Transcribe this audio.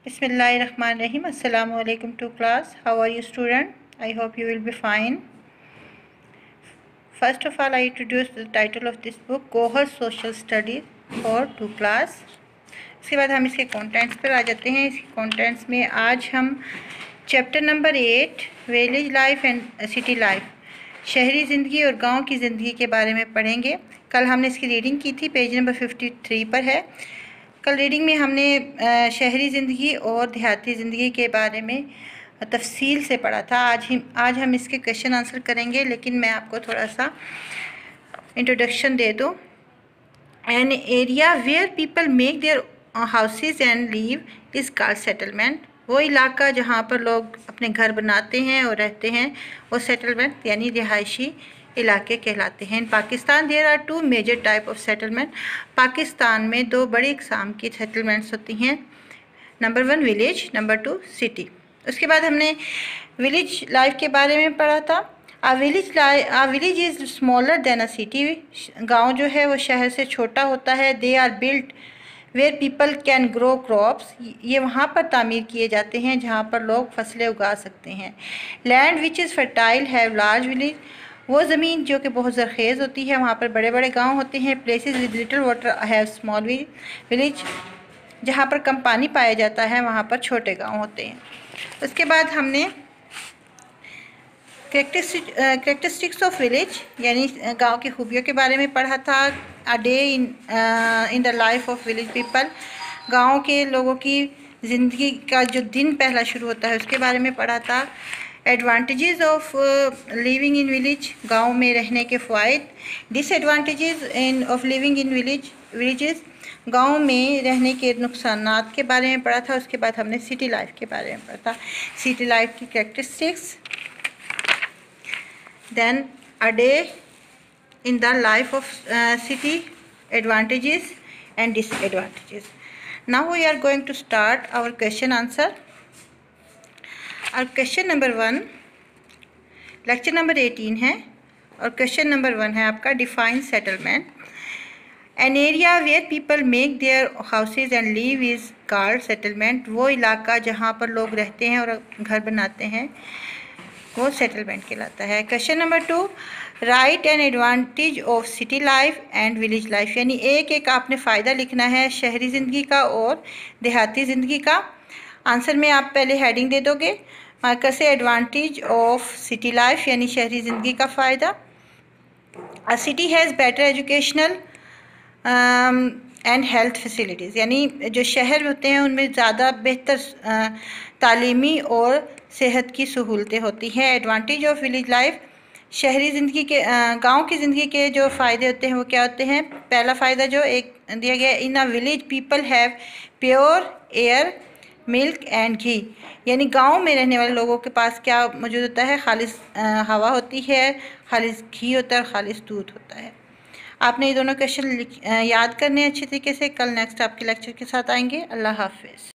Bismillahirrahmanirrahim. Assalamu alaikum to class. How are you student? I hope you will be fine. First of all, I introduce the title of this book, Gohar Social Studies for 2 class. इसके बाद हम इसके contents पर आ जाते हैं। इसके contents में आज हम chapter number 8 village life and city life, शहरी ज़िंदगी और गांव की ज़िंदगी के बारे में पढ़ेंगे। कल हमने इसकी रीडिंग की थी, पेज नंबर 53 पर है। कल रीडिंग में हमने शहरी ज़िंदगी और देहाती ज़िंदगी के बारे में तफसील से पढ़ा था। आज हम इसके क्वेश्चन आंसर करेंगे, लेकिन मैं आपको थोड़ा सा इंट्रोडक्शन दे दूँ। An area where people make their houses and live is called settlement. वो इलाका जहाँ पर लोग अपने घर बनाते हैं और रहते हैं वो सेटलमेंट यानी रिहायशी इलाके कहलाते हैं। In Pakistan there are 2 major type of settlement. Pakistan में 2 बड़ी इकसाम की सेटलमेंट्स होती हैं। Number 1 village, number 2 city. उसके बाद हमने विलेज लाइफ के बारे में पढ़ा था। A village is smaller than a city. गाँव जो है वो शहर से छोटा होता है। They are built where people can grow crops. ये वहाँ पर तामीर किए जाते हैं जहाँ पर लोग फसलें उगा सकते हैं। Land which is fertile have large village. वो ज़मीन जो कि बहुत ज़रखेज़ होती है, वहाँ पर बड़े बड़े गांव होते हैं। Places with little water have small village. जहाँ पर कम पानी पाया जाता है वहाँ पर छोटे गांव होते हैं। उसके बाद हमने कैरेक्टरिस्टिक्स ऑफ विलेज यानी गांव की खूबियों के बारे में पढ़ा था। अ day in the life of village people. गांव के लोगों की ज़िंदगी का जो दिन पहला शुरू होता है उसके बारे में पढ़ा था। Advantages of living in village, गांव में रहने के फ़ायदे। Disadvantages of living in villages, गांव में रहने के नुकसानात के बारे में पढ़ा था। उसके बाद हमने सिटी लाइफ के बारे में पढ़ा था, सिटी लाइफ की characteristics. Then a day in the life of city, advantages and disadvantages. Now we are going to start our question answer. और क्वेश्चन नंबर 1 लेक्चर नंबर 18 है और क्वेश्चन नंबर 1 है आपका define settlement. An area where people make their houses and live is called settlement. वो इलाका जहाँ पर लोग रहते हैं और घर बनाते हैं वो सेटलमेंट कहलाता है। Question number 2 right an advantage of city life and village life, यानी एक आपने फ़ायदा लिखना है शहरी ज़िंदगी का और देहाती ज़िंदगी का। आंसर में आप पहले हेडिंग दे दोगे मार्कर से, एडवांटेज ऑफ सिटी लाइफ यानी शहरी ज़िंदगी का फ़ायदा। अ city has better educational and health facilities, यानी जो शहर होते हैं उनमें ज़्यादा बेहतर तालीमी और सेहत की सहूलतें होती हैं। एडवांटेज ऑफ विलेज लाइफ, शहरी ज़िंदगी के गांव की ज़िंदगी के जो फ़ायदे होते हैं वो क्या होते हैं। पहला फ़ायदा जो एक दिया गया, in a village people have pure air, milk and ghee, यानी गांव में रहने वाले लोगों के पास क्या मौजूद होता है, खालिस हवा होती है, खालिस घी होता है और खालिस दूध होता है। आपने ये दोनों क्वेश्चन याद करने अच्छे तरीके से। कल नेक्स्ट आपके लेक्चर के साथ आएंगे। अल्लाह हाफिज़।